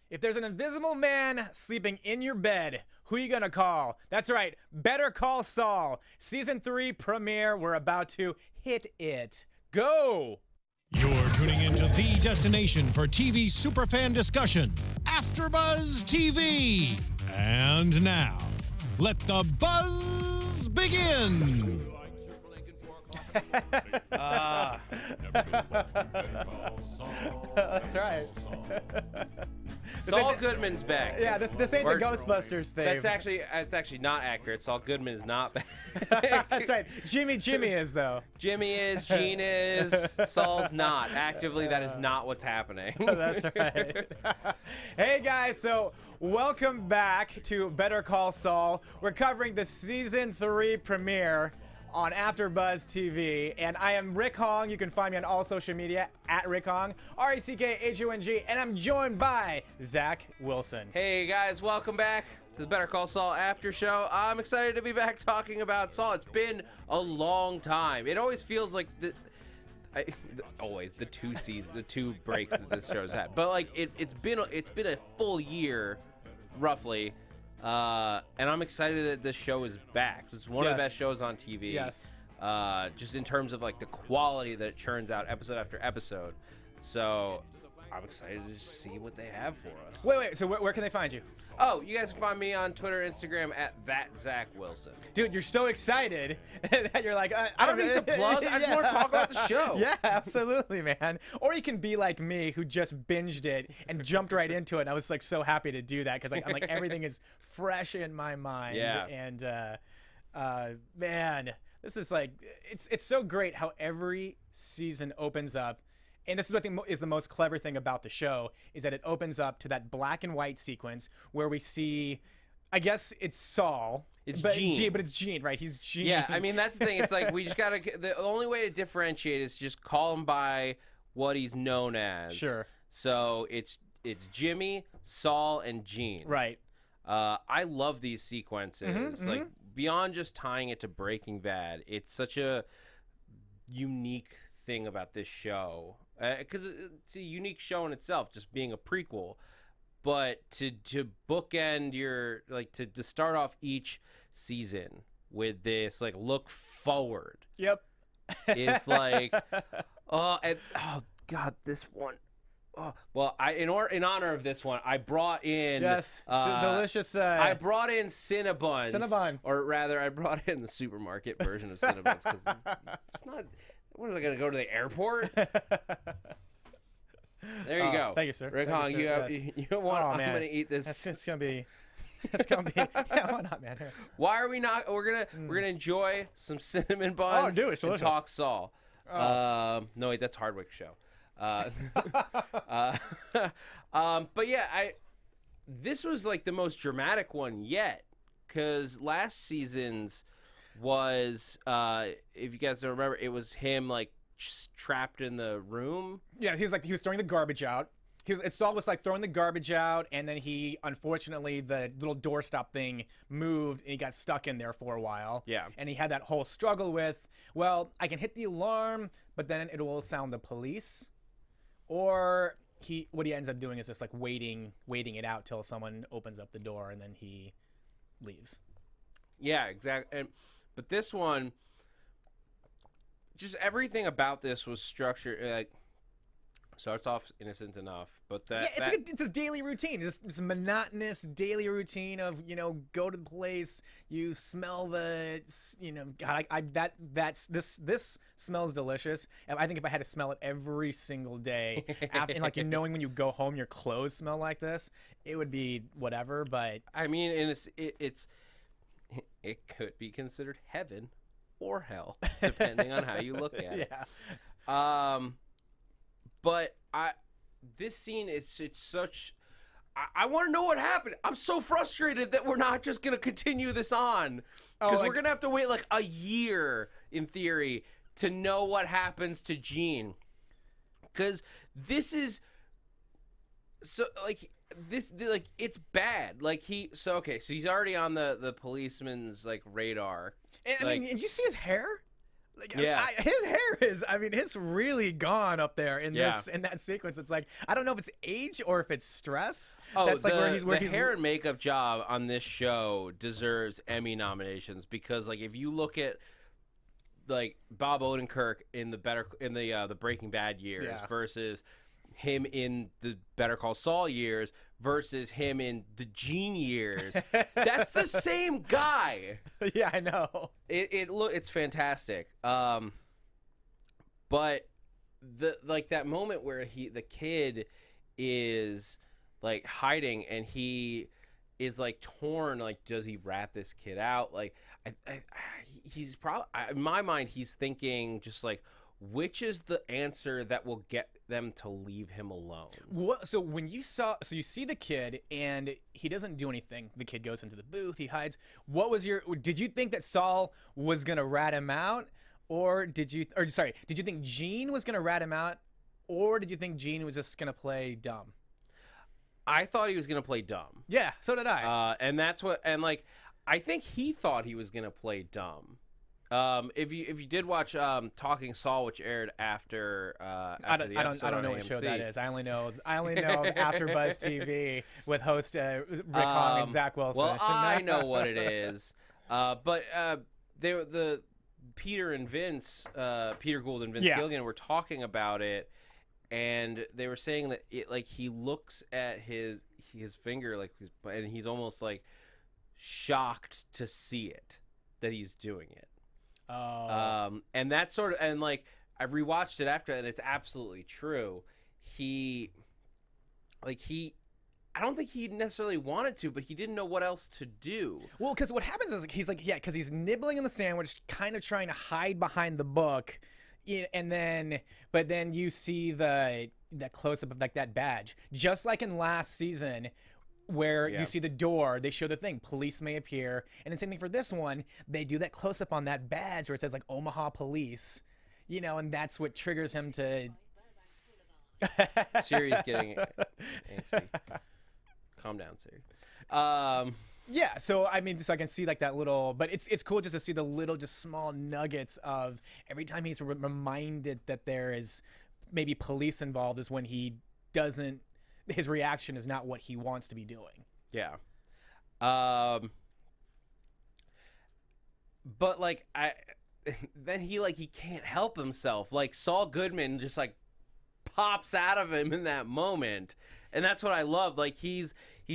If there's an invisible man sleeping in your bed, who you gonna call? That's right, Better Call Saul. Season 3 premiere. We're about to hit it. Go! You're tuning into the destination for TV superfan discussion, AFTERBUZZ TV. And now, let the buzz begin. That's right. Saul Goodman's back. Yeah, this ain't the Ghostbusters thing. It's actually not accurate. Saul Goodman is not back. That's right. Jimmy is though. Jimmy is, Gene is, Saul's not. Actively, that is not what's happening. That's right. Hey guys, so welcome back to Better Call Saul. We're covering the season 3 premiere on AFTERBUZZ TV, and I am Rick Hong. You can find me on all social media at Rick Hong, RECKHONG, and I'm joined by Zach Wilson. Hey guys, welcome back to the Better Call Saul after show. I'm excited to be back talking about Saul. It's been a long time. It always feels like the two seasons, the 2 breaks that this show's had, but like it's been a full year, roughly. And I'm excited that this show is back. It's one of the best shows on TV. Yes. Just in terms of like the quality that it churns out episode after episode. So I'm excited to just see what they have for us. Wait. So where can they find you? Oh, you guys can find me on Twitter and Instagram at @ZachWilson. Dude, you're so excited that you're like, I don't need to plug. I just want to talk about the show. Yeah, absolutely, man. Or you can be like me, who just binged it and jumped right into it. And I was like so happy to do that because I'm like everything is fresh in my mind. Yeah. And man, this is like it's so great how every season opens up. And this is what I think is the most clever thing about the show, is that it opens up to that black and white sequence where we see, I guess it's Saul. Gene. But it's Gene, right? He's Gene. Yeah, I mean, that's the thing. It's like we just gotta. The only way to differentiate is just call him by what he's known as. Sure. So it's Jimmy, Saul, and Gene. Right. I love these sequences. Like beyond just tying it to Breaking Bad, it's such a unique thing about this show. Because it's a unique show in itself, just being a prequel, but to bookend your to start off each season with this like look forward. Yep. It's like oh god, this one. Oh, well, in honor of this one, I brought in delicious. I brought in Cinnabons. Cinnabon. Or rather, I brought in the supermarket version of Cinnabons because it's not. What, are they going to go to the airport? There you go. Thank you, sir. Rick Hong, you have one. I'm going to eat this. It's going to be. Yeah, why not, man? Here. Why are we not? We're gonna enjoy some cinnamon buns. Oh, dude, it's delicious. And talk Saul. No, wait, that's Hardwick show. But yeah, this was like the most dramatic one yet, because last season's was if you guys don't remember, it was him like trapped in the room. Yeah, he was throwing the garbage out. Saul was like throwing the garbage out, and then unfortunately the little doorstop thing moved and he got stuck in there for a while. Yeah. And he had that whole struggle with, well, I can hit the alarm, but then it will sound the police. Or what he ends up doing is just like waiting it out till someone opens up the door, and then he leaves. Yeah, exactly. But this one, just everything about this was structured like starts off innocent enough, but it's his daily routine. It's a monotonous daily routine of go to the place, you smell the God, this smells delicious. I think if I had to smell it every single day, and like knowing when you go home your clothes smell like this, it would be whatever. But I mean, and it could be considered heaven or hell, depending on how you look at it. Yeah. But this scene it's such. I want to know what happened. I'm so frustrated that we're not just gonna continue this on, because we're gonna have to wait like a year in theory to know what happens to Gene. Because this is so like. It's bad. Like so he's already on the policeman's like radar. And I mean, did you see his hair? Like, Yeah. his hair is, I mean, it's really gone up there in Yeah. in that sequence. It's like, I don't know if it's age or if it's stress. Oh, That's like where the he's hair and makeup job on this show deserves Emmy nominations because, like, if you look at like Bob Odenkirk in the Breaking Bad years versus him in the Better Call Saul years versus him in the Gene years, that's the same guy. Yeah, I know. It's fantastic. But that moment where the kid is like hiding and he is like torn, like, does he rat this kid out? Like, he's probably, in my mind, he's thinking just like, which is the answer that will get them to leave him alone? What? So when you see the kid and he doesn't do anything. The kid goes into the booth, he hides. Did you think that Saul was gonna rat him out, or did you think Gene was gonna rat him out, or did you think Gene was just gonna play dumb? I thought he was gonna play dumb. Yeah, so did I. I think he thought he was gonna play dumb. If you did watch Talking Saul, which aired after I don't know what AMC. show that is. I only know AfterBuzz TV with host Rick Hong and Zach Wilson. Well, I know what it is. But the Peter and Vince, Peter Gould and Vince Gilligan were talking about it, and they were saying that he looks at his finger and he's almost like shocked to see it, that he's doing it. And that's sort of, and like I rewatched it after, and it's absolutely true. I don't think he necessarily wanted to, but he didn't know what else to do. Well, because what happens is because he's nibbling in the sandwich, kind of trying to hide behind the book, and then you see that close up of like that badge, just like in last season. Where you see the door, they show the thing, police may appear, and then same thing for this one, they do that close up on that badge where it says like Omaha Police, and that's what triggers him to. Siri's getting antsy. Calm down, Siri. Yeah, so I mean, so I can see like that little, but it's cool just to see the little, just small nuggets of every time he's reminded that there is maybe police involved is when he doesn't. His reaction is not what he wants to be doing. Yeah. But like then he can't help himself. Like Saul Goodman just like pops out of him in that moment. And that's what I love. Like he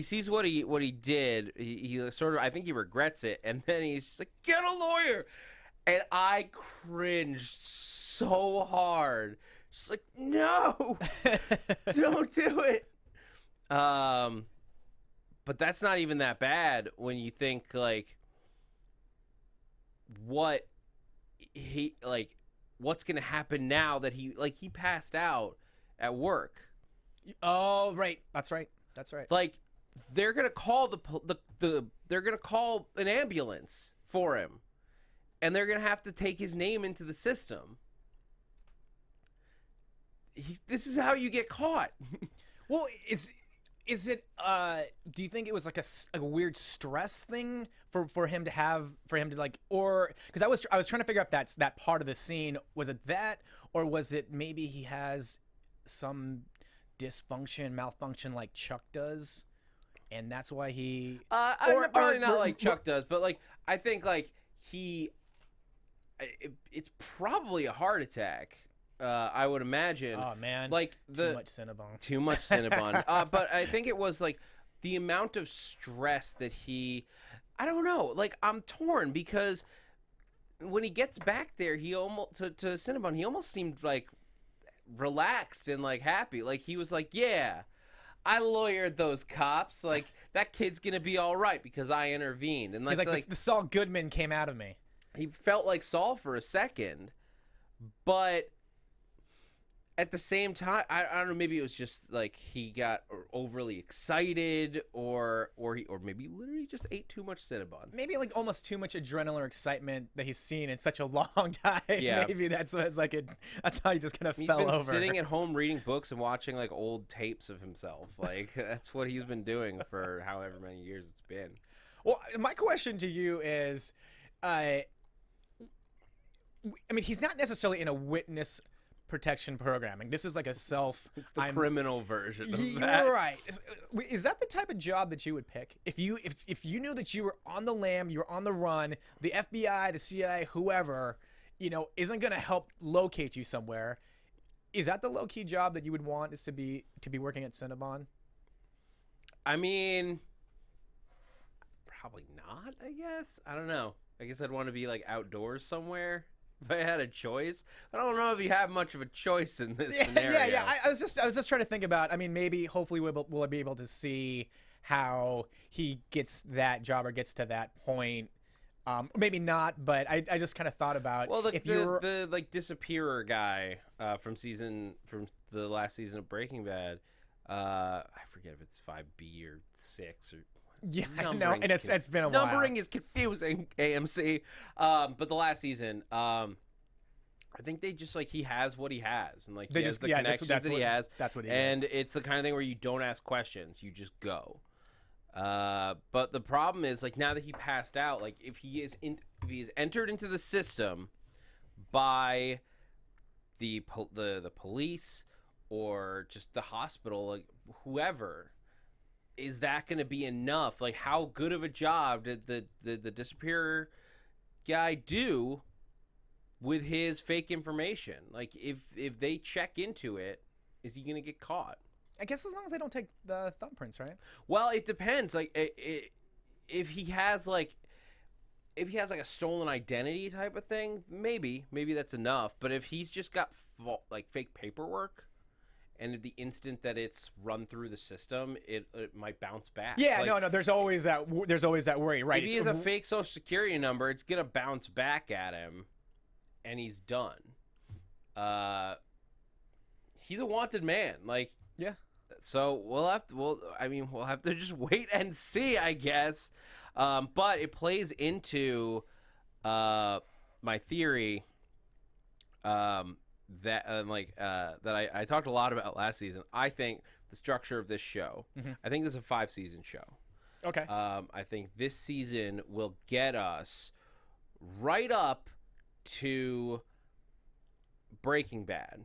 sees what he did. He sort of, I think he regrets it, and then he's just like, "Get a lawyer." And I cringed so hard. Just like, "No. Don't do it." But that's not even that bad when you think like what's going to happen now that he passed out at work. Oh, right. That's right. Like they're going to call they're going to call an ambulance for him, and they're going to have to take his name into the system. This is how you get caught. Well, is it do you think it was like a weird stress thing for him to like, or because I was trying to figure out that part of the scene, was it that, or was it maybe he has some malfunction like Chuck does, and that's why he probably not like Chuck does, but like I think like it's probably a heart attack. I would imagine. Oh man, like too much Cinnabon. Too much Cinnabon. But I think it was like the amount of stress that I don't know. Like I'm torn because when he gets back there, he almost to Cinnabon, he almost seemed like relaxed and like happy. Like he was like, "Yeah, I lawyered those cops. Like that kid's gonna be all right because I intervened." And like the Saul Goodman came out of me. He felt like Saul for a second, but at the same time, I don't know. Maybe it was just like he got overly excited, or maybe literally just ate too much Cinnabon. Maybe like almost too much adrenaline or excitement that he's seen in such a long time. Yeah, maybe that's what it's like. That's how he just kind of he's fell been over. Sitting at home reading books and watching like old tapes of himself. Like that's what he's been doing for however many years it's been. Well, my question to you is, I mean, he's not necessarily in a witness protection programming. This is like a It's the criminal version of that. You're right. Is that the type of job that you would pick if you knew that you were on the lam, you were on the run, the FBI, the CIA, whoever, isn't going to help locate you somewhere? Is that the low key job that you would want? Is to be working at Cinnabon? I mean, probably not. I guess I don't know. I guess I'd want to be like outdoors somewhere. If I had a choice, I don't know if you have much of a choice in this scenario. Yeah. I was just trying to think about. I mean, maybe, hopefully, we'll be able to see how he gets that job or gets to that point. Maybe not, but I just kind of thought about. Well, the like disappearer guy from the last season of Breaking Bad. I forget if it's 5B or 6 or. Yeah, I know, and it's been a while. Numbering is confusing, AMC. But the last season, I think they just he has what he has, and he has the connections that he has. That's what he has. And it's the kind of thing where you don't ask questions, you just go. But the problem is now that he passed out, if he is entered into the system by the police or just the hospital, whoever. Is that going to be enough? How good of a job did the disappearer guy do with his fake information? If they check into it, is he going to get caught? I guess as long as they don't take the thumbprints, right? Well, it depends. If he has a stolen identity type of thing, maybe that's enough. But if he's just got fake paperwork. And at the instant that it's run through the system, it might bounce back. Yeah, no. There's always that worry, right? If he has a fake social security number, it's gonna bounce back at him, and he's done. He's a wanted man. Yeah. So we'll have to just wait and see, I guess. But it plays into my theory. That I talked a lot about last season. I think the structure of this show. Mm-hmm. I think this is a 5-season show. Okay. I think this season will get us right up to Breaking Bad.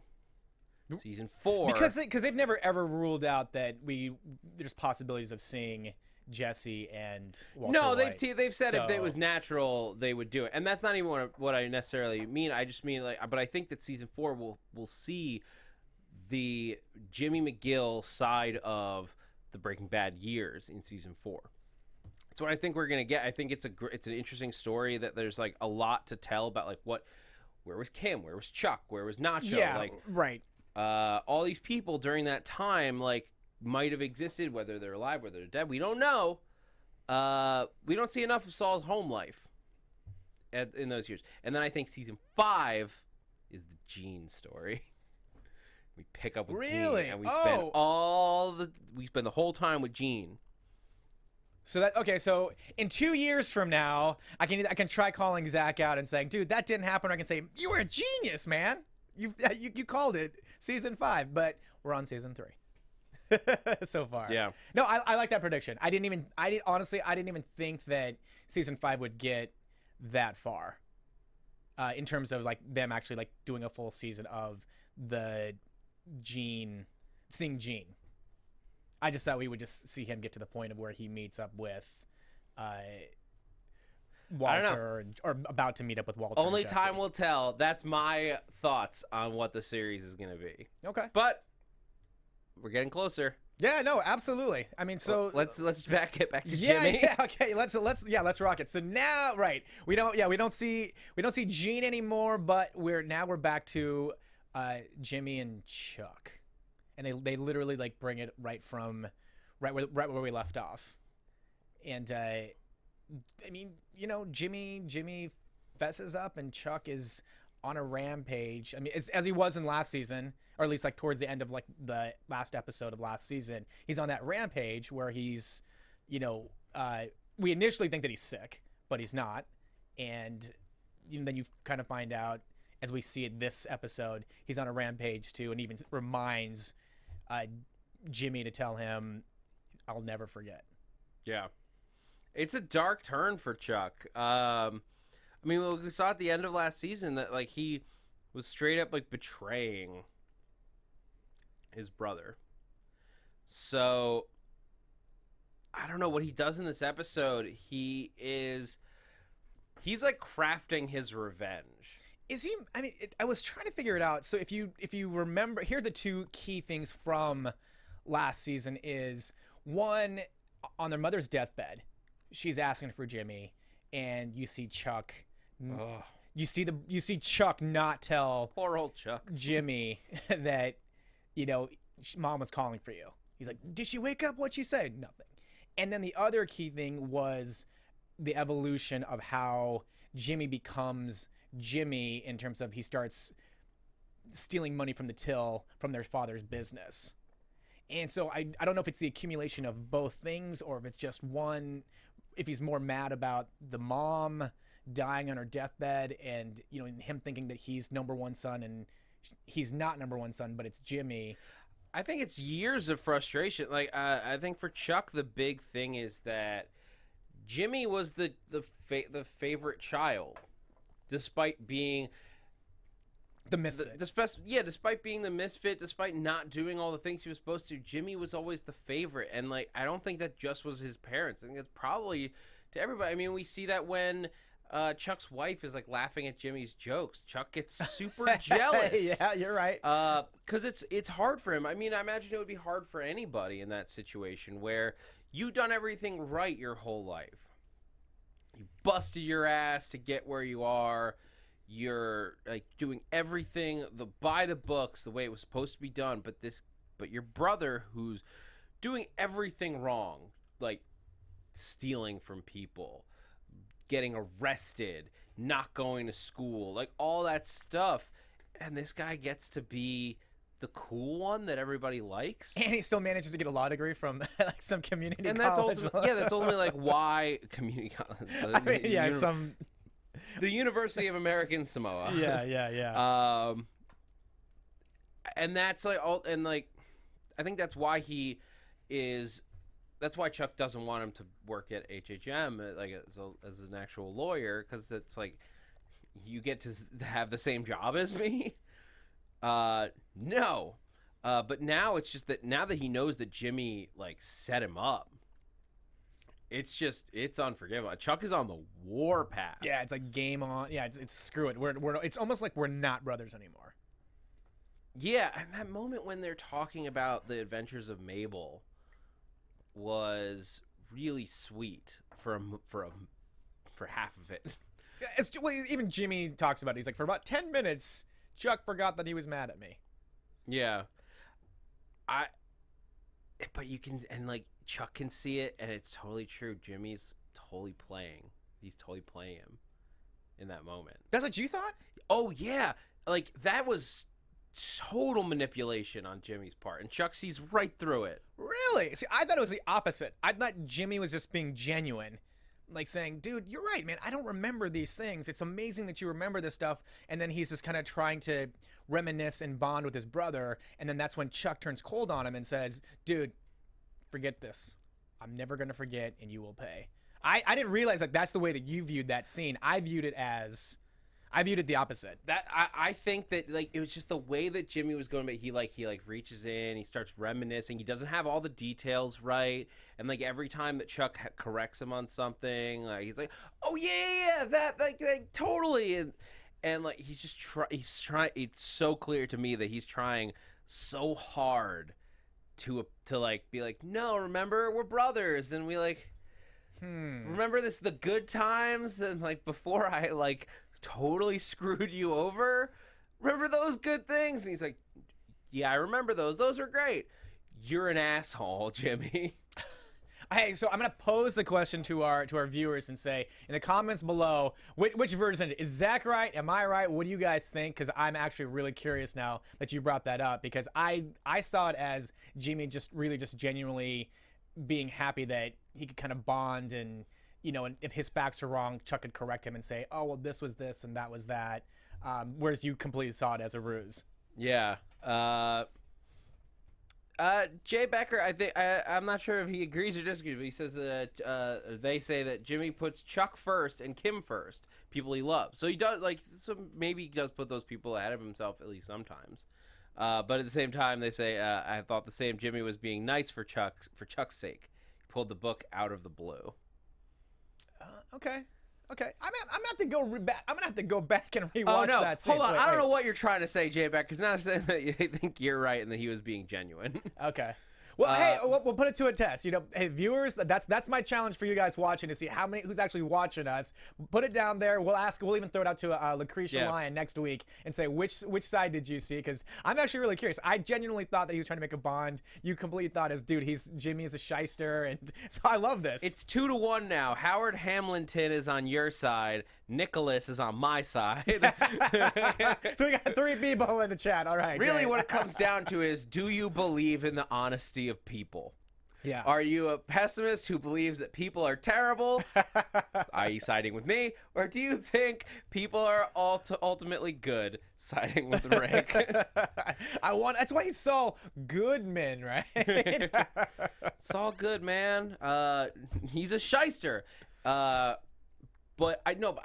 Nope. Season 4. Because they've never ever ruled out that there's possibilities of seeing Jesse and Walter White. They've said if it was natural, they would do it, and that's not even what I necessarily mean. I just mean but I think that season 4 will see the Jimmy McGill side of the Breaking Bad years in season 4. That's what I think we're gonna get. I think it's an interesting story that there's a lot to tell about where was Kim, where was Chuck, where was Nacho, yeah, right. All these people during that time might have existed, whether they're alive, whether they're dead. We don't know. We don't see enough of Saul's home life in those years. And then I think season 5 is the Gene story. We pick up with Gene, and we spend the whole time with Gene. So in 2 years from now, I can try calling Zach out and saying, dude, that didn't happen. Or I can say, you were a genius, man. You called it season 5, but we're on season 3. So far. Yeah. No, I like that prediction. Honestly, I didn't even think that season 5 would get that far. In terms of them actually doing a full season of seeing Gene. I just thought we would just see him get to the point of where he meets up with Walter or about to meet up with Walter. Only time will tell. That's my thoughts on what the series is going to be. Okay. But we're getting closer. Yeah, no, absolutely. I mean, so let's get back to Jimmy. Yeah, okay. Let's rock it. So now, right, we don't see Gene anymore, but we're back to Jimmy and Chuck, and they literally bring it right where we left off, and I mean, Jimmy fesses up, and Chuck is on a rampage. I mean, as he was in last season. Or at least towards the end of the last episode of last season, he's on that rampage where he's, we initially think that he's sick, but he's not, and then you kind of find out as we see it this episode, he's on a rampage too, and even reminds Jimmy to tell him, "I'll never forget." Yeah, it's a dark turn for Chuck. I mean, we saw at the end of last season that like he was straight up like betraying his brother. So I don't know what he does in this episode. He's like crafting his revenge. Is he? I mean, I was trying to figure it out. So if you remember, here are the two key things from last season. Is one, on their mother's deathbed, she's asking for Jimmy, and you see Chuck. Ugh. You see Chuck not tell Poor old Chuck Jimmy that, Mom was calling for you. He's like, did she wake up? What'd she say? Nothing. And then the other key thing was the evolution of how Jimmy becomes Jimmy in terms of he starts stealing money from the till from their father's business. And so I don't know if it's the accumulation of both things or if it's just one, if he's more mad about the mom dying on her deathbed and, him thinking that he's number one son and he's not number one son, but it's Jimmy. I think it's years of frustration. Like, I think for Chuck, the big thing is that Jimmy was the favorite child, despite being the misfit. Despite being the misfit, despite not doing all the things he was supposed to, Jimmy was always the favorite. And like, I don't think that just was his parents. I think it's probably to everybody. I mean, we see that when Chuck's wife is like laughing at Jimmy's jokes. Chuck gets super jealous. Yeah, you're right. Because it's hard for him. I mean, I imagine it would be hard for anybody in that situation where you've done everything right your whole life. You busted your ass to get where you are. You're like doing everything by the books, the way it was supposed to be done. But your brother, who's doing everything wrong, like stealing from people, getting arrested, not going to school, like all that stuff. And this guy gets to be the cool one that everybody likes. And he still manages to get a law degree from like some community and college. That's ultimately like why community college. The University of American Samoa. Yeah. And that's like I think that's why that's why Chuck doesn't want him to work at HHM like as an actual lawyer, because it's like you get to have the same job as me. No. But now it's just that now that he knows that Jimmy like set him up, it's unforgivable. Chuck is on the warpath. Yeah, it's like game on. Yeah, it's screw it. It's almost like we're not brothers anymore. Yeah, and that moment when they're talking about the adventures of Mable was really sweet for half of it. Even Jimmy talks about it. He's like, for about 10 minutes, Chuck forgot that he was mad at me. Yeah. But you can, and like Chuck can see it, and it's totally true. Jimmy's totally playing. He's totally playing him in that moment. That's what you thought? Oh, yeah. Like, that was total manipulation on Jimmy's part, and Chuck sees right through it. Really? See, I thought it was the opposite. I thought Jimmy was just being genuine, like saying, dude, you're right, man, I don't remember these things. It's amazing that you remember this stuff. And then he's just kind of trying to reminisce and bond with his brother, and then that's when Chuck turns cold on him and says, dude, forget this. I'm never gonna forget, and you will pay. I didn't realize that that's the way that you viewed that scene. I viewed it the opposite. That I think that like it was just the way that Jimmy was going, but he reaches in, he starts reminiscing. He doesn't have all the details right, and like every time that Chuck corrects him on something, like he's like, "Oh yeah, that like totally," and like he's trying. It's so clear to me that he's trying so hard to like be like, "No, remember we're brothers," and we like. Remember the good times and like before I like totally screwed you over? Remember those good things? And he's like, yeah, I remember those. Those are great. You're an asshole, Jimmy. Hey, so I'm gonna pose the question to our viewers and say in the comments below, which version is Zach right? Am I right? What do you guys think? Because I'm actually really curious now that you brought that up, because I saw it as Jimmy just genuinely being happy that he could kind of bond, and and if his facts are wrong, Chuck could correct him and say, oh well, this was this and that was that, whereas you completely saw it as a ruse. Yeah. Jay Becker, I think I'm not sure if he agrees or disagrees, but he says that they say that Jimmy puts Chuck first and Kim first, people he loves. So he does so maybe he does put those people ahead of himself at least sometimes. But at the same time, they say I thought the same Jimmy was being nice for Chuck's sake. He pulled the book out of the blue. Okay. Okay, I'm gonna have to go back. I'm gonna have to go back and rewatch that scene. Hold on. I don't know what you're trying to say, J-Back, because now I'm saying that you think you're right and that he was being genuine. Okay. Well, hey, we'll put it to a test. You know, hey, viewers, that's my challenge for you guys watching to see who's actually watching us. Put it down there. We'll even throw it out to Lucretia Lyon next week and say which side did you see? Because I'm actually really curious. I genuinely thought that he was trying to make a bond. You completely thought Jimmy is a shyster, and so I love this. It's 2-1 now. Howard Hamilton is on your side. Nicholas is on my side. So we got 3 people in the chat. All right. Really, great. what it comes down to is, do you believe in the honesty of people? Yeah. Are you a pessimist who believes that people are terrible, i.e. siding with me, or do you think people are ultimately good, siding with Rick? That's why he's Saul Goodman, right? Saul Goodman, he's a shyster. But I know,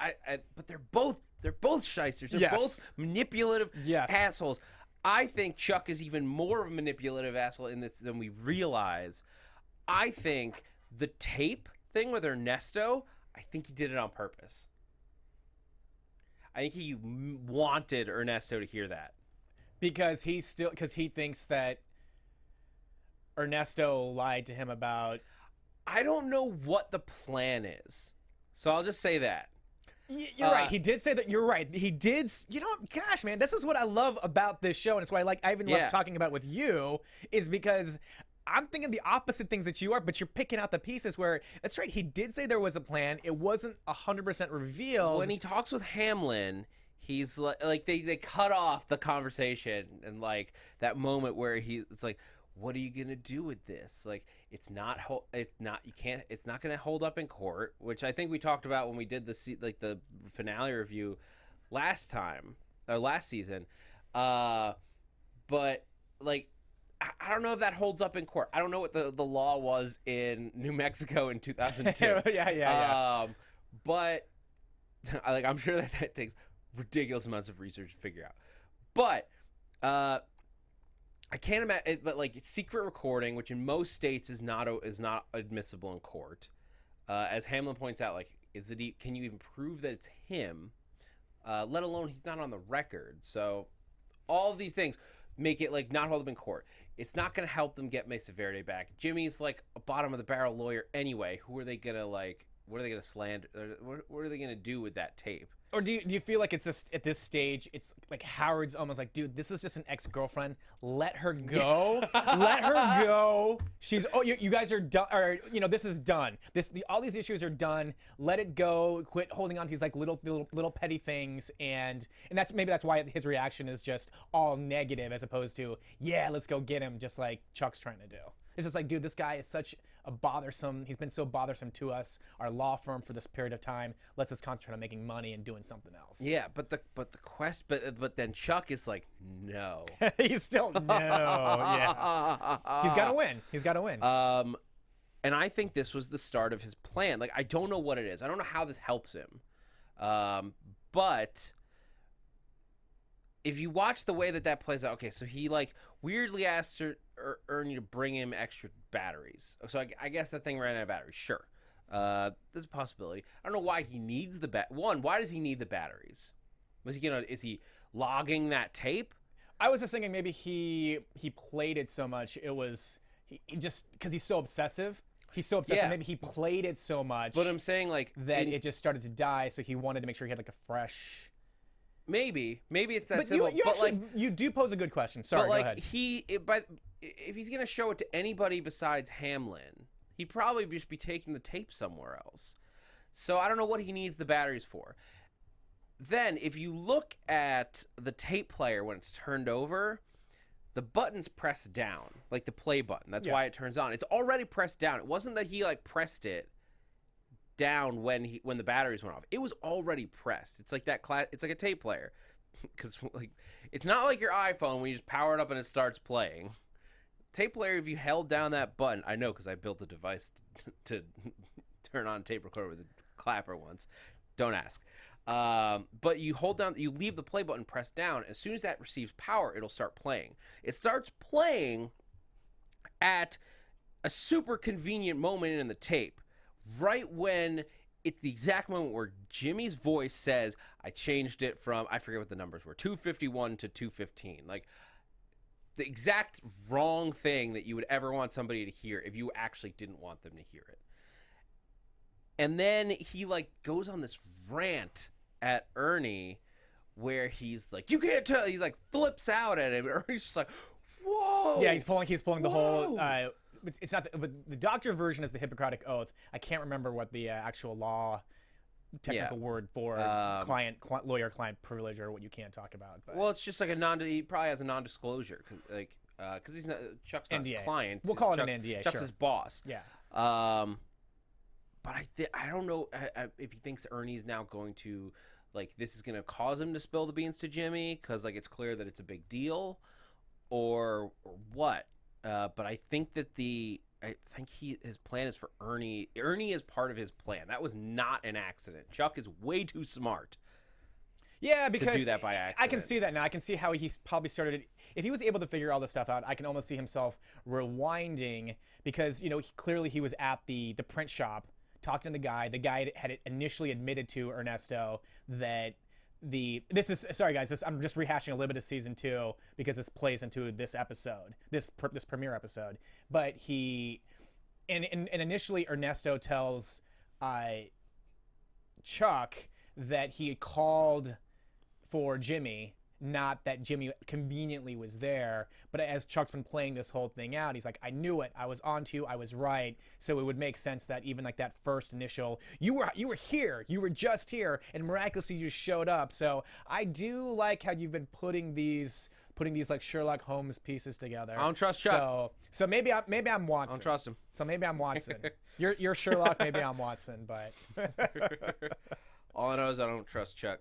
but they're both shysters. They're both manipulative assholes. I think Chuck is even more of a manipulative asshole in this than we realize. I think the tape thing with Ernesto, I think he did it on purpose. I think he wanted Ernesto to hear that. Because he thinks that Ernesto lied to him about... I don't know what the plan is. So I'll just say that. You're right. He did say that. You're right. He did. You know, gosh, man, this is what I love about this show, and it's why I even love talking about it with you, is because I'm thinking the opposite things that you are, but you're picking out the pieces where, that's right, he did say there was a plan. It wasn't 100% revealed. When he talks with Hamlin, he's like they cut off the conversation, and like that moment where it's like, what are you gonna do with this? Like, it's not gonna hold up in court, which I think we talked about when we did the finale review last season. But like, I don't know if that holds up in court. I don't know what the law was in New Mexico in 2002. yeah. But I'm sure that takes ridiculous amounts of research to figure out. But I can't imagine, but like secret recording, which in most states is not admissible in court. As Hamlin points out, like, can you even prove that it's him? Let alone he's not on the record. So all of these things make it like not hold up in court. It's not going to help them get Mesa Verde back. Jimmy's like a bottom of the barrel lawyer anyway. Who are they gonna like? What are they gonna slander? What are they gonna do with that tape? Or do you feel like it's just at this stage, it's like Howard's almost like, dude, this is just an ex-girlfriend. Let her go. Let her go. You guys are done. Or this is done. All these issues are done. Let it go. Quit holding on to these like little petty things, and that's why his reaction is just all negative as opposed to let's go get him, just like Chuck's trying to do. It's just like, dude, this guy is such a bothersome. He's been so bothersome to us, our law firm, for this period of time. Let's just concentrate on making money and doing something else. Yeah, but then Chuck is like, no. He's still no. Yeah. He's got to win. He's got to win. And I think this was the start of his plan. Like, I don't know what it is. I don't know how this helps him. But if you watch the way that plays out, okay, so he like weirdly asks Ernie to bring him extra batteries. So I guess that thing ran out of batteries. Sure. There's a possibility. I don't know why he needs why does he need the batteries? Is he logging that tape? I was just thinking maybe he played it so much. It was he just because he's so obsessive. He's so obsessive. Yeah. Maybe he played it so much. But I'm saying like that it just started to die. So he wanted to make sure he had like a fresh. Maybe it's that but simple. You do pose a good question. Sorry, but go ahead. If he's gonna show it to anybody besides Hamlin, he'd probably just be taking the tape somewhere else. So I don't know what he needs the batteries for. Then, if you look at the tape player when it's turned over, the button's pressed down, like the play button. That's why it turns on. It's already pressed down. It wasn't that he like pressed it down when the batteries went off. It was already pressed. It's like it's like a tape player, because like it's not like your iPhone when you just power it up and it starts playing. tape player, if you held down that button, I know because I built a device to turn on tape recorder with a clapper once. Don't ask. But you hold down, you leave the play button pressed down. As soon as that receives power, it'll start playing. It starts playing at a super convenient moment in the tape, right when it's the exact moment where Jimmy's voice says, I changed it from, I forget what the numbers were, 251 to 215. Like, the exact wrong thing that you would ever want somebody to hear if you actually didn't want them to hear it. And then he, like, goes on this rant at Ernie where he's like, you can't tell. He, like, flips out at him. And Ernie's just like, whoa. Yeah, he's pulling the whole... it's not but the doctor version is the Hippocratic Oath. I can't remember what the actual law technical word for lawyer-client privilege or what you can't talk about. But. Well, it's just like he probably has a non-disclosure, because he's not Chuck's not his client. We'll call it an NDA. Chuck's his boss. Yeah. But I don't know if he thinks Ernie's now going to, like, this is going to cause him to spill the beans to Jimmy because, like, it's clear that it's a big deal, or what. But I think that his plan is for Ernie. Ernie is part of his plan. That was not an accident. Chuck is way too smart. Yeah, because to do that by accident. I can see that now. I can see how he's probably started. If he was able to figure all this stuff out, I can almost see himself rewinding because clearly he was at the print shop talking to the guy. The guy had initially admitted to Ernesto that sorry guys, I'm just rehashing a little bit of season 2 because this plays into this episode, this premiere episode. But and initially Ernesto tells Chuck that he had called for Jimmy, not that Jimmy conveniently was there. But as Chuck's been playing this whole thing out, he's like, I knew it. I was onto you. I was right. So it would make sense that even like that first initial, you were here. You were just here, and miraculously you just showed up. So I do like how you've been putting these like Sherlock Holmes pieces together. I don't trust Chuck. So maybe I'm Watson. I don't trust him. So maybe I'm Watson. You're Sherlock. Maybe I'm Watson. But all I know is I don't trust Chuck.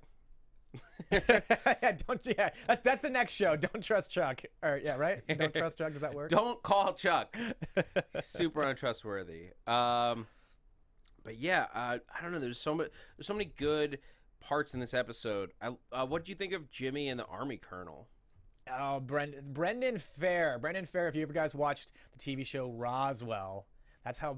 That's the next show. Don't trust Chuck. All right, yeah, right. Don't trust Chuck. Does that work? Don't call Chuck. Super untrustworthy. But yeah, I don't know. There's so many good parts in this episode. What did you think of Jimmy and the Army Colonel? Oh, Brendan Fair. Brendan Fair. If you ever guys watched the TV show Roswell, that's how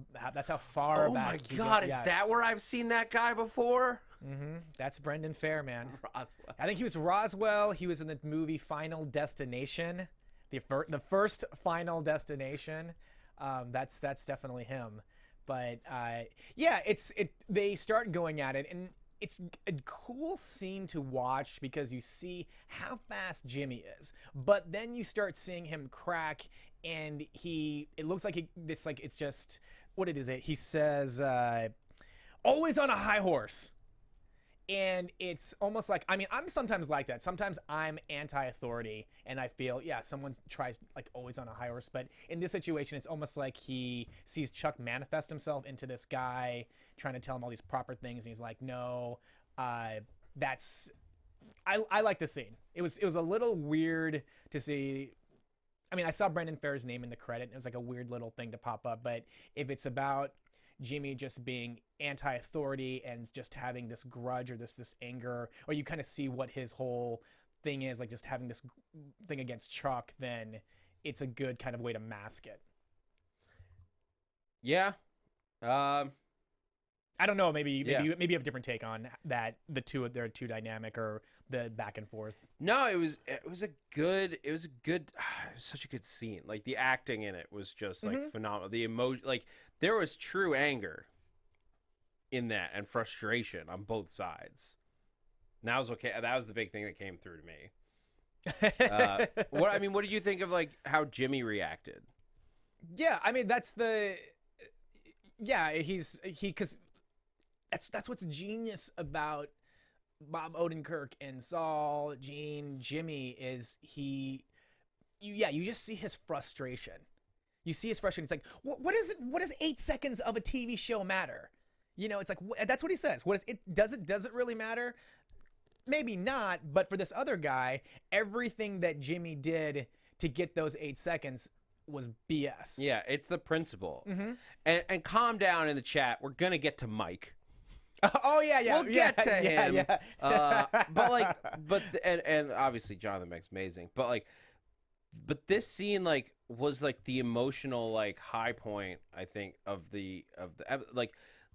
far back. Oh my God, is that where I've seen that guy before? Mm-hmm. That's Brendan Fair, man. Roswell. I think he was Roswell. He was in the movie Final Destination, the first Final Destination. That's definitely him. But they start going at it, and it's a cool scene to watch because you see how fast Jimmy is. But then you start seeing him crack, and it looks like it's just what it is. He says, "Always on a high horse." And it's almost like, I mean, I'm sometimes like that. Sometimes I'm anti-authority, and I feel, someone tries, like, always on a high horse. But in this situation, it's almost like he sees Chuck manifest himself into this guy, trying to tell him all these proper things, and he's like, no, I like the scene. It was a little weird to see. I mean, I saw Brendan Fair's name in the credit, and it was like a weird little thing to pop up. But if it's about Jimmy just being anti-authority and just having this grudge or this anger, or you kind of see what his whole thing is, like just having this thing against Chuck, then it's a good kind of way to mask it. Yeah. I don't know. Maybe you have a different take on that. Their two dynamic or the back and forth. No, it was such a good scene. Like the acting in it was just like phenomenal. The emotion, like there was true anger in that and frustration on both sides. And that was okay. That was the big thing that came through to me. What did you think of like how Jimmy reacted? Yeah, I mean because that's what's genius about Bob Odenkirk and Saul, Gene, Jimmy is you just see his frustration. You see his frustration. It's like, what does 8 seconds of a TV show matter? It's like, that's what he says. Does it really matter? Maybe not, but for this other guy, everything that Jimmy did to get those 8 seconds was BS. Yeah, it's the principle. Mm-hmm. And calm down in the chat. We're gonna get to Mike. Oh yeah, We'll get to him. Yeah. And obviously Jonathan Banks amazing. But this scene was the emotional high point, I think, of the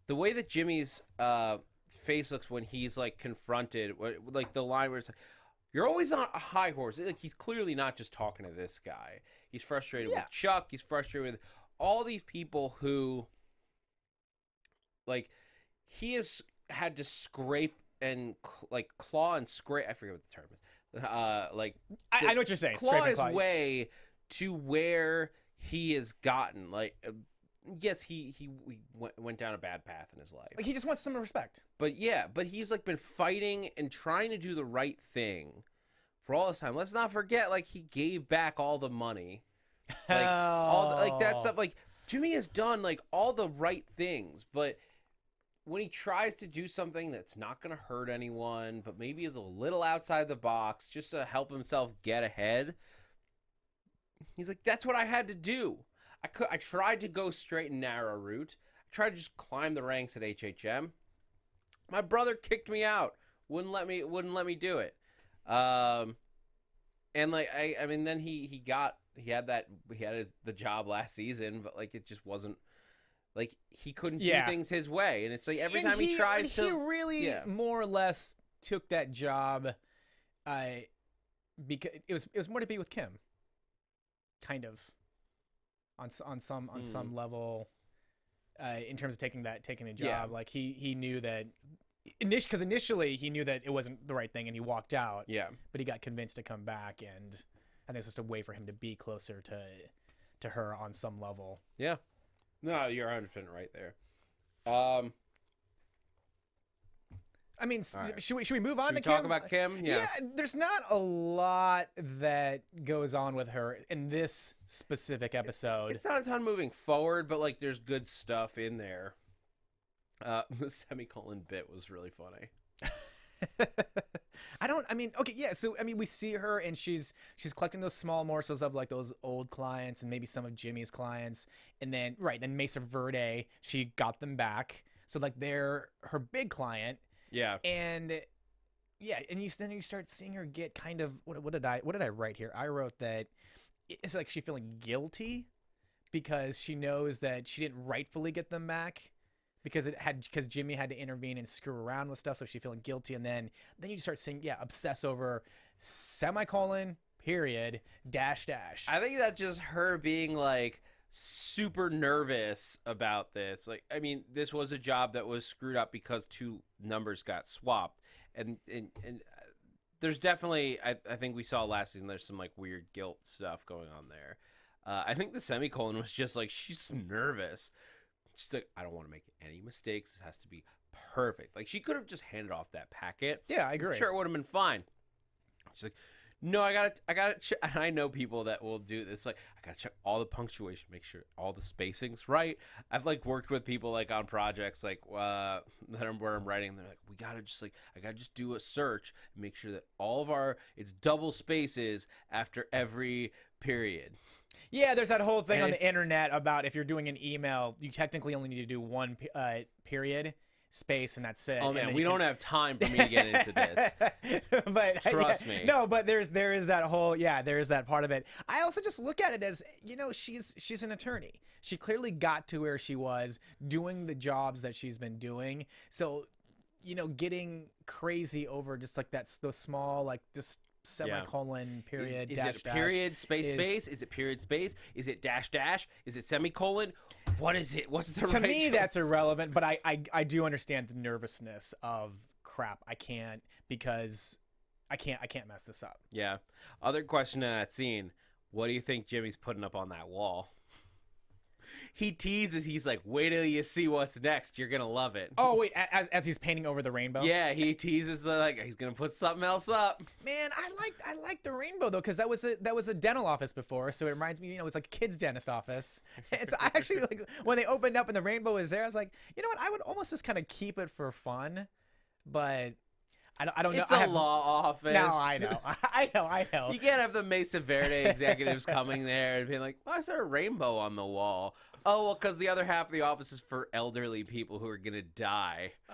the way that Jimmy's face looks when he's confronted, the line where it's like, you're always on a high horse. He's clearly not just talking to this guy. He's frustrated with Chuck. He's frustrated with all these people who he has had to scrape and claw and scrape. I forget what the term is. I know what you're saying. Claw his way to where he has gotten. Yes, he went down a bad path in his life. He just wants some respect. But he's been fighting and trying to do the right thing for all this time. Let's not forget, he gave back all the money, all that stuff. Jimmy has done all the right things, but when he tries to do something that's not going to hurt anyone, but maybe is a little outside the box just to help himself get ahead, he's like, that's what I had to do. I tried to go straight and narrow route. I tried to just climb the ranks at HHM. My brother kicked me out. Wouldn't let me do it. And then he had the job last season, but it just wasn't. He couldn't do things his way, and it's every time he tries to. He really more or less took that job, because it was more to be with Kim. Kind of, on some level, in terms of taking the job, he knew that. Because initially he knew that it wasn't the right thing, and he walked out. Yeah, but he got convinced to come back, and I think it's just a way for him to be closer to her on some level. Yeah. No, you're 100% right there. Right. Should we move on to Kim? Talk Kim? About Kim? Yeah, there's not a lot that goes on with her in this specific episode. It's not a ton moving forward, but there's good stuff in there. The semicolon bit was really funny. So we see her, and she's collecting those small morsels of those old clients and maybe some of Jimmy's clients, and then Mesa Verde, she got them back, so they're her big client. Yeah. And then you start seeing her get kind of what did I write here? I wrote that it's she's feeling guilty because she knows that she didn't rightfully get them back. Because Jimmy had to intervene and screw around with stuff, so she's feeling guilty, and then you start seeing obsess over semicolon period dash. I think that's just her being super nervous about this. This was a job that was screwed up because two numbers got swapped, and there's definitely I think we saw last season there's some weird guilt stuff going on there. I think the semicolon was just she's nervous. She's I don't want to make any mistakes. This has to be perfect. She could have just handed off that packet. Yeah, I agree. I'm sure it would have been fine. She's no, I got to. And I know people that will do this. I got to check all the punctuation, make sure all the spacing's right. I've worked with people on projects where I'm writing. They're we gotta just I gotta just do a search and make sure that all of it's double spaces after every period. Yeah, there's that whole thing on the internet about if you're doing an email, you technically only need to do one period, space, and that's it. Oh man, we don't have time for me to get into this. But trust me. No, but there is that whole there is that part of it. I also just look at it as she's an attorney. She clearly got to where she was doing the jobs that she's been doing. So, getting crazy over just that's those small just semicolon period is dash it period space space? Is it period space? Is it dash dash? Is it semicolon? What is it? What's the to me choice? That's irrelevant, but I do understand the nervousness of crap. I can't because I can't mess this up. Yeah. Other question in that scene, what do you think Jimmy's putting up on that wall? He teases. He's wait till you see what's next. You're gonna love it. Oh wait, as he's painting over the rainbow. Yeah, he teases he's gonna put something else up. Man, I like the rainbow though, because that was a dental office before, so it reminds me. It's a kid's dentist office. It's I actually when they opened up and the rainbow was there. I was you know what? I would almost just kind of keep it for fun, but I don't know. It's a law office. No, I know. I know. You can't have the Mesa Verde executives coming there and being like, why is there a rainbow on the wall? Oh, well, because the other half of the office is for elderly people who are going to die. It's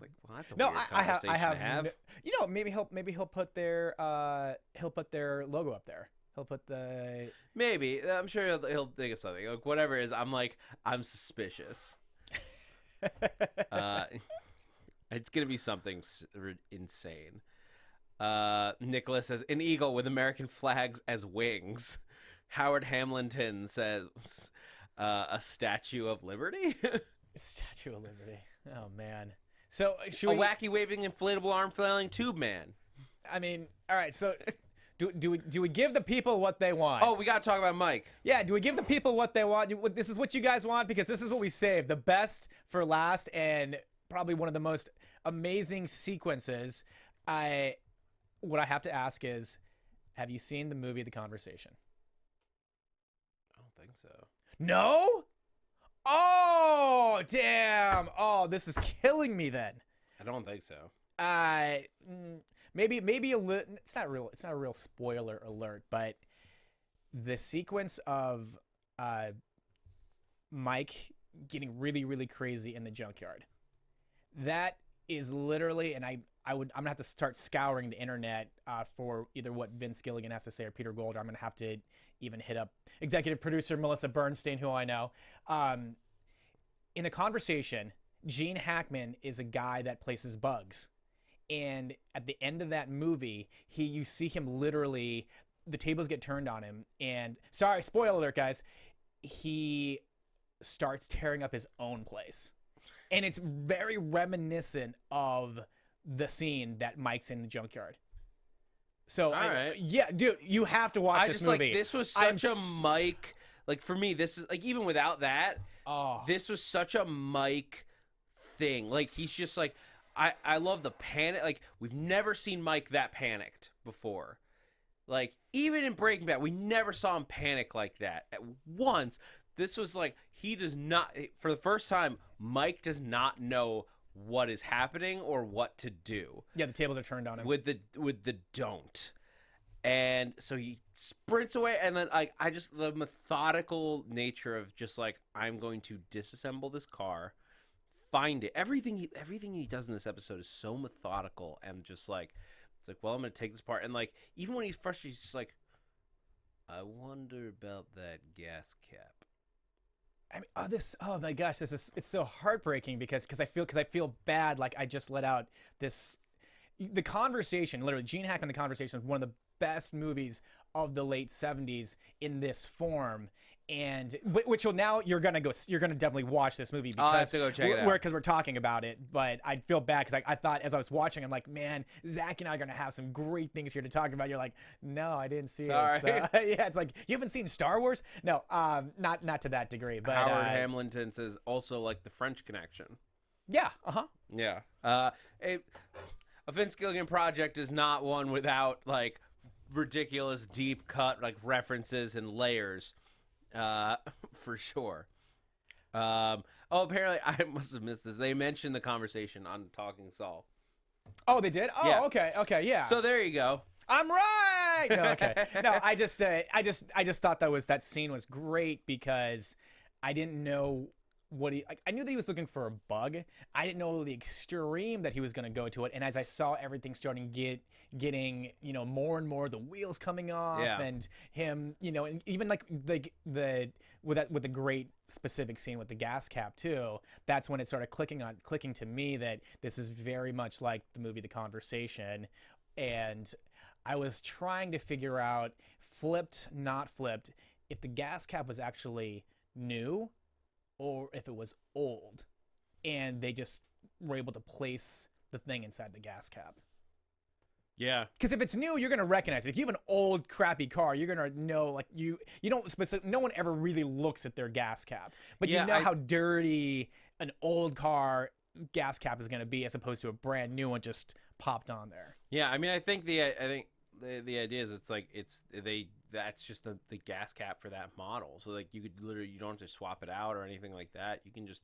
like, well, that's a weird conversation to have. You know, maybe he'll put their logo up there. He'll put the... Maybe. I'm sure he'll think of something. Like, whatever it is, I'm suspicious. It's going to be something insane. Nicholas says, an eagle with American flags as wings. Howard Hamilton says, a Statue of Liberty? Statue of Liberty. Oh, man. So, wacky waving inflatable arm flailing tube man. I mean, all right, so... Do we give the people what they want? Oh, we got to talk about Mike. Yeah, do we give the people what they want? This is what you guys want, because this is what we saved. The best for last, and probably one of the most amazing sequences. What I have to ask is, have you seen the movie The Conversation? I don't think so. No? Oh, damn. Oh, this is killing me then. I don't think so. Maybe a little. It's not a real spoiler alert, but the sequence of Mike getting really, really crazy in the junkyard. That is literally, and I'm gonna have to start scouring the internet for either what Vince Gilligan has to say or Peter Gould. Or I'm gonna have to even hit up executive producer Melissa Bernstein, who I know. In The Conversation, Gene Hackman is a guy that places bugs. And at the end of that movie, you see him literally, the tables get turned on him. And, sorry, spoiler alert, guys, he starts tearing up his own place. And it's very reminiscent of the scene that Mike's in the junkyard. So, yeah, dude, you have to watch this movie. Like, this was such a Mike, like, for me, this is, like, even without that, this was such a Mike thing. Like, he's just like, I love the panic. Like, we've never seen Mike that panicked before. Like, even in Breaking Bad, we never saw him panic like that. At once, this was like, he does not, for the first time, Mike does not know what is happening or what to do. Yeah, the tables are turned on him. With the don't. And so he sprints away, and then the methodical nature of just like, I'm going to disassemble this car, find it. Everything he does in this episode is so methodical and just like, it's like, well, I'm gonna take this part. And like, even when he's frustrated, he's just like, I wonder about that gas cap. I mean, oh my gosh, it's so heartbreaking because I feel bad, like I just let out The Conversation, literally Gene Hackman, The Conversation, is one of the best movies of the late 70s in this form. And which will now you're gonna definitely watch this movie because I have to go check it out. Because we're talking about it. But I feel bad because I thought as I was watching, I'm like, man, Zach and I are gonna have some great things here to talk about. You're like, no, I didn't see it. So, yeah, it's like, you haven't seen Star Wars? No, not to that degree. But Howard Hamilton says also like The French Connection. Yeah. Yeah. A Vince Gilligan project is not one without like ridiculous deep cut like references and layers. For sure. Apparently I must have missed this. They mentioned The Conversation on Talking Saul. Oh, they did? Oh, yeah. Okay, yeah. So there you go. I'm right. No, okay. No, I just thought that scene was great because I didn't know I knew that he was looking for a bug. I didn't know the extreme that he was going to go to it. And as I saw everything starting getting, more and more the wheels coming off and him, and even like with the great specific scene with the gas cap too, that's when it started clicking to me that this is very much like the movie The Conversation. And I was trying to figure out, flipped, not flipped, if the gas cap was actually new or if it was old, and they just were able to place the thing inside the gas cap. Yeah. Because if it's new, you're gonna recognize it. If you have an old, crappy car, you're gonna know. Like you don't no one ever really looks at their gas cap, but you know how dirty an old car gas cap is gonna be, as opposed to a brand new one just popped on there. Yeah, I mean, I think the idea is that's just the gas cap for that model. So like you don't have to swap it out or anything like that. You can just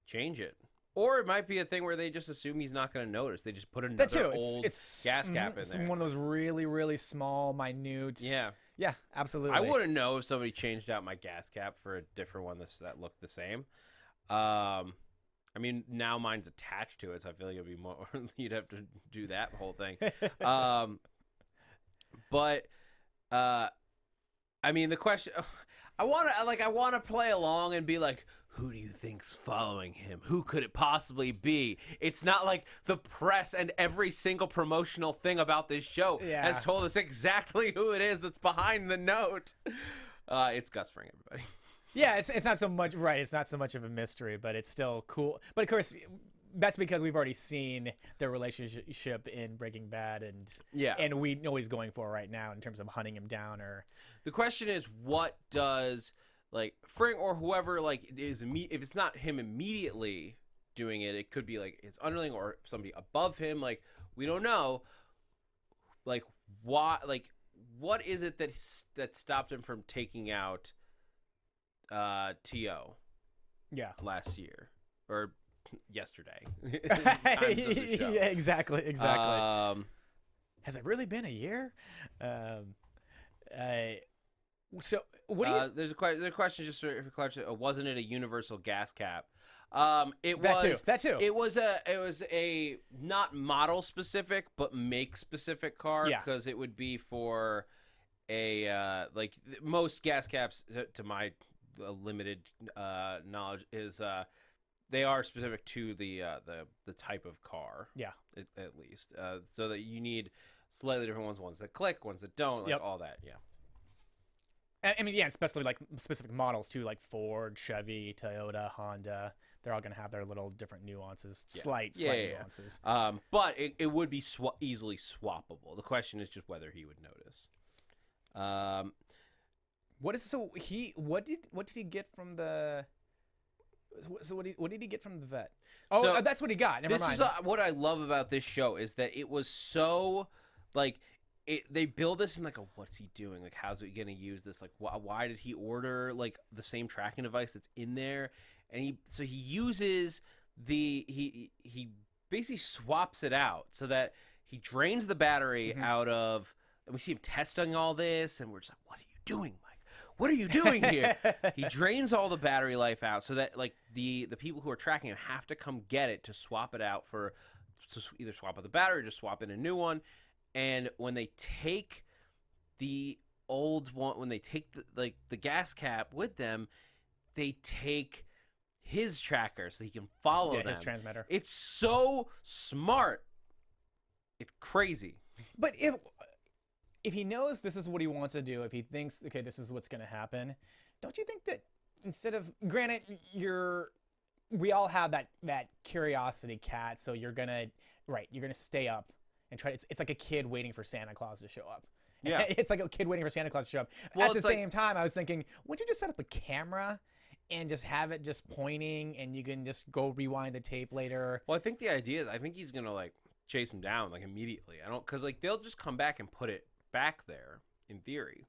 change it. Or it might be a thing where they just assume he's not going to notice. They just put another old gas cap in it's there. one of those really, really small, minute. Yeah. Yeah, absolutely. I wouldn't know if somebody changed out my gas cap for a different one that looked the same. I mean, now mine's attached to it, so I feel like it'd be more. You'd have to do that whole thing. But I mean, the question. I want to play along and be like, who do you think's following him? Who could it possibly be? It's not like the press and every single promotional thing about this show has told us exactly who it is that's behind the note. It's Gus Fring, everybody. Yeah, it's not so much right. It's not so much of a mystery, but it's still cool. But of course, that's because we've already seen their relationship in Breaking Bad, and we know what he's going for right now in terms of hunting him down. Or the question is, what does like Fring or whoever if it's not him immediately doing it, it could be like his underling or somebody above him. Like, we don't know. Like, why? Like, what is it that stopped him from taking out T.O. last year or yesterday? Yeah, exactly. Has it really been a year? So what do you? There's a question just for clarity. Wasn't it a universal gas cap? It that was that too. It was a not model specific but make specific car, because it would be for a like most gas caps, to my limited knowledge, is they are specific to the type of car. Yeah, at least so that you need slightly different ones that click, ones that don't, like all that. Yeah. I mean, yeah, especially like specific models too, like Ford, Chevy, Toyota, Honda. They're all going to have their little different nuances, slight nuances. But it would be easily swappable. The question is just whether he would notice. What did he get from the? So what did he get from the vet? Oh, so that's what he got. Never mind. This is what I love about this show, is that it was so like. They build this in like what's he doing? Like, how's he gonna use this? Like, why did he order like the same tracking device that's in there? And he uses he basically swaps it out so that he drains the battery out of. And we see him testing all this, and we're just like, what are you doing, Mike? What are you doing here? He drains all the battery life out so that like the people who are tracking him have to come get it to swap it out to either swap out the battery or just swap in a new one. And when they take the old one, when they take the gas cap with them, they take his tracker so he can follow them. His transmitter. It's so smart. It's crazy. But if he knows this is what he wants to do, if he thinks, okay, this is what's going to happen, don't you think that instead of, granted, we all have that curiosity cat, so you're gonna stay up and try. It's like a kid waiting for Santa Claus to show up. Yeah, it's like a kid waiting for Santa Claus to show up. Well, at the same time, I was thinking, would you just set up a camera and just have it just pointing, and you can just go rewind the tape later? Well, I think the idea is, I think he's gonna like chase him down like immediately. Because like they'll just come back and put it back there in theory.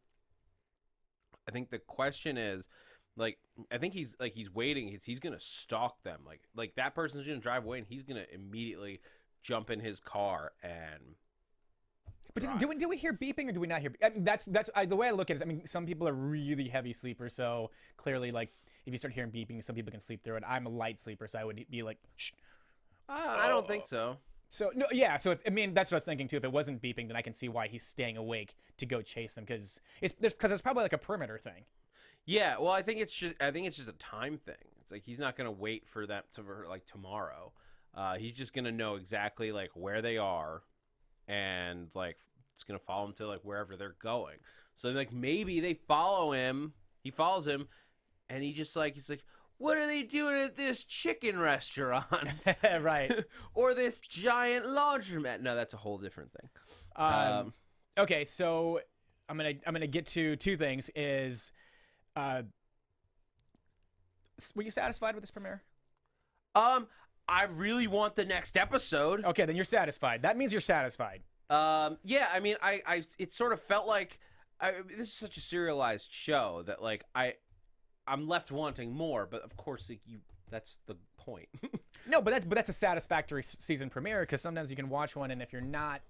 I think the question is, like, I think he's waiting. He's gonna stalk them. Like that person's gonna drive away, and he's gonna immediately jump in his car and. But do we hear beeping, or do we not hear? I mean, that's the way I look at it. I mean, some people are really heavy sleepers, so clearly, like, if you start hearing beeping, some people can sleep through it. I'm a light sleeper, so I would be like, shh. I don't think so. So no, yeah. So I mean, that's what I was thinking too. If it wasn't beeping, then I can see why he's staying awake to go chase them, because it's probably like a perimeter thing. Yeah, well, I think it's just a time thing. It's like he's not gonna wait for that for like tomorrow. He's just gonna know exactly like where they are, and like it's gonna follow him to like wherever they're going. So like maybe they follow him. He follows him, and he's like, what are they doing at this chicken restaurant? Right. Or this giant laundromat? No, that's a whole different thing. Okay, so I'm gonna get to two things. Is were you satisfied with this premiere? I really want the next episode. Okay, then you're satisfied. That means you're satisfied. Yeah, I mean, it sort of felt like this is such a serialized show that like I'm left wanting more. But of course, like, That's the point. No, but that's a satisfactory season premiere, because sometimes you can watch one, and if you're not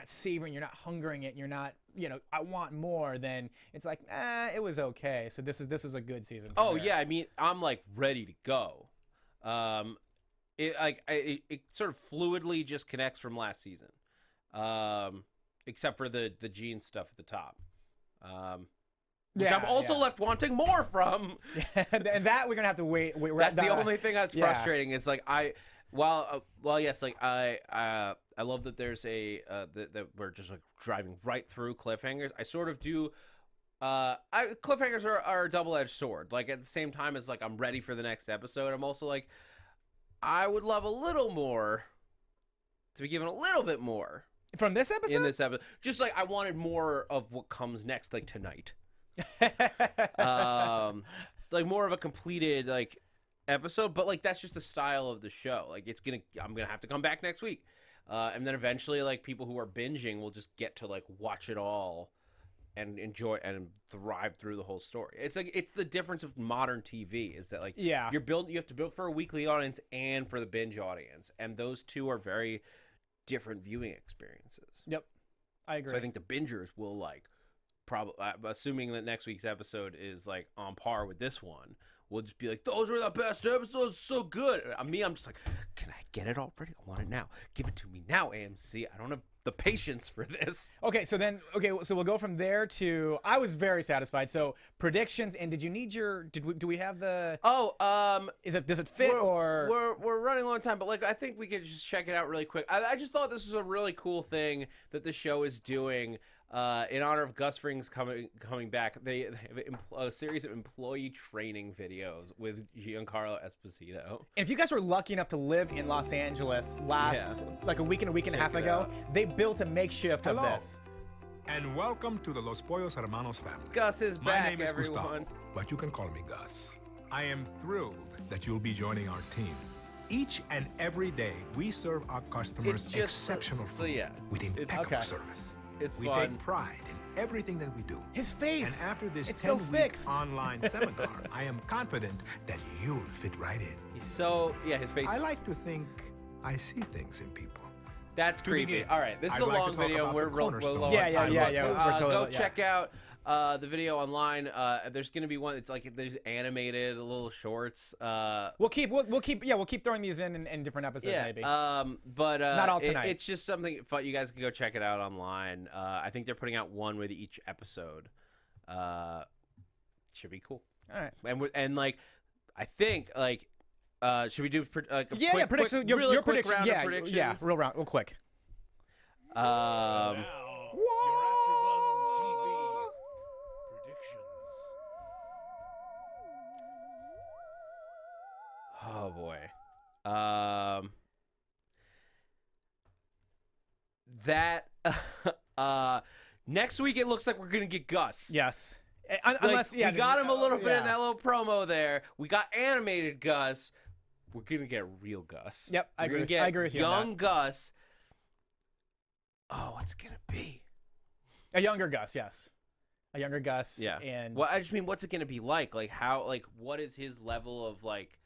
savoring, you're not hungering it, you're not, I want more, then it's like, it was okay. So this was a good season premiere. Oh yeah, I mean, I'm like ready to go. It sort of fluidly just connects from last season, except for the Gene stuff at the top. Which I'm also left wanting more from. And that we're gonna have to wait. That's the only thing that's frustrating. Is like yes, like I love that there's that we're just like driving right through cliffhangers. I sort of do. Cliffhangers are a double-edged sword. Like at the same time as like I'm ready for the next episode, I'm also like, I would love a little more, to be given a little bit more from this episode. In this episode, just like I wanted more of what comes next, like tonight. Like more of a completed like episode, but like that's just the style of the show. Like I'm gonna have to come back next week, and then eventually like people who are binging will just get to like watch it all and enjoy and thrive through the whole story. It's like it's the difference of modern TV is that like you have to build for a weekly audience and for the binge audience, and those two are very different viewing experiences. Yep, I agree. So I think the bingers will like. Probably, assuming that next week's episode is like on par with this one, we'll just be like, those were the best episodes, so good. I'm just like, can I get it already? I want it now. Give it to me now, AMC. I don't have the patience for this. Okay, so we'll go from there to, I was very satisfied. So predictions, and did you need do we have the? Does it fit we're running a long time, but like I think we could just check it out really quick. I just thought this was a really cool thing that the show is doing. In honor of Gus Fring's coming back, they have a series of employee training videos with Giancarlo Esposito. And if you guys were lucky enough to live in Los Angeles like a week and a half ago, they built a makeshift of this. And welcome to the Los Pollos Hermanos family. Gus is back, My name is everyone. Gustavo, but you can call me Gus. I am thrilled that you'll be joining our team. Each and every day, we serve our customers exceptional food with impeccable service. We take pride in everything that we do. His face. And after this it's 10-week online seminar, I am confident that you'll fit right in. His face. I like to think I see things in people. That's creepy. All right, this is a long video. We're low on time. Go check out the video online. There's gonna be one. It's like there's animated little shorts. We'll keep throwing these in different episodes maybe. But not all tonight. It's just something fun. You guys can go check it out online. I think they're putting out one with each episode. Should be cool. All right. And like, I think like, should we do prediction? Your prediction. Round of predictions? Yeah, real quick. Now, your AfterBuzz TV predictions. Oh boy. Next week it looks like we're gonna get Gus. Yes. Unless we got him a little bit in that little promo there. We got animated Gus. We're gonna get real Gus. Yep, I agree with you. Young Gus. Oh, what's it gonna be? A younger Gus, yes. A younger Gus. Yeah. And well, I just mean, what's it gonna be like? Like how? Like what is his level of like?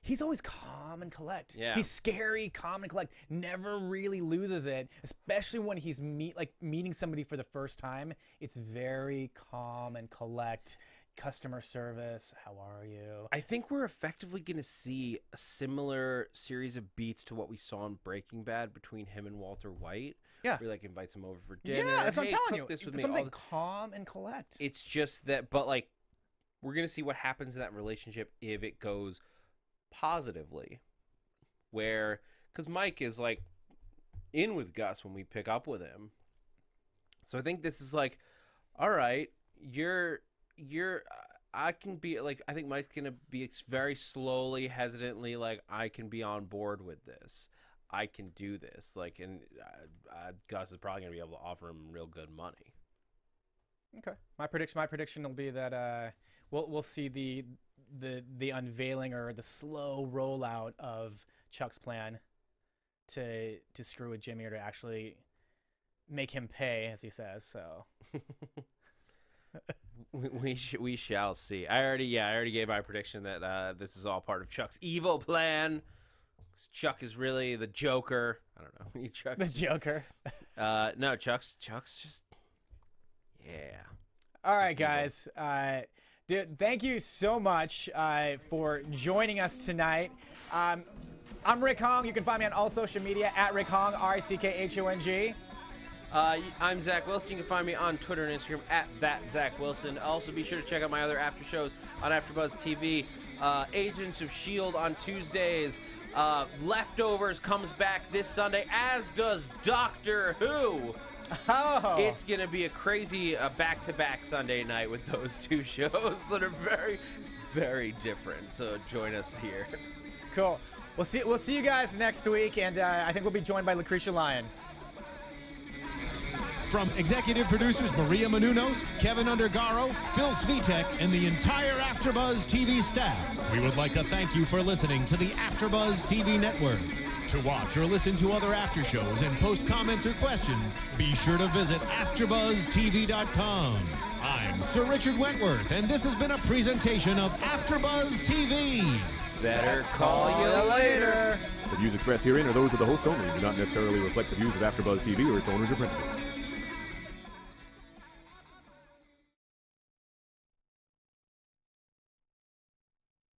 He's always calm and collect. Yeah. He's scary, calm and collect. Never really loses it, especially when he's meeting somebody for the first time. It's very calm and collect. Customer service, how are you? I think we're effectively going to see a similar series of beats to what we saw in Breaking Bad between him and Walter White. Yeah. Where he like invites him over for dinner. Yeah, that's what I'm telling cook you. This with me. Something calm and collect. It's just that, but like, we're going to see what happens in that relationship if it goes positively. Where, because Mike is like in with Gus when we pick up with him. So I think this is like, all right, I can be like, I think Mike's gonna be very slowly, hesitantly like, I can be on board with this. I can do this. Like, and Gus is probably gonna be able to offer him real good money. Okay, my prediction will be that we'll see the unveiling or the slow rollout of Chuck's plan to screw with Jimmy, or to actually make him pay, as he says. So. We shall see. I already gave my prediction that this is all part of Chuck's evil plan. Chuck is really the Joker. I don't know. The Joker. No, Chuck's just All right, guys. Dude, thank you so much for joining us tonight. I'm Rick Hong. You can find me on all social media at Rick Hong, RICKHONG. I'm Zach Wilson. You can find me on Twitter and Instagram at @ZachWilson. Also, be sure to check out my other after shows on AfterBuzz TV. Agents of S.H.I.E.L.D. on Tuesdays. Leftovers comes back this Sunday, as does Doctor Who. Oh. It's going to be a crazy back-to-back Sunday night with those two shows that are very, very different. So join us here. Cool. We'll see you guys next week, and I think we'll be joined by Lucretia Lyon. From executive producers Maria Menounos, Kevin Undergaro, Phil Svitek, and the entire AfterBuzz TV staff, we would like to thank you for listening to the AfterBuzz TV network. To watch or listen to other after shows and post comments or questions, be sure to visit AfterBuzzTV.com. I'm Sir Richard Wentworth, and this has been a presentation of AfterBuzz TV. Better call you later. The views expressed herein are those of the hosts only and do not necessarily reflect the views of AfterBuzz TV or its owners or principals.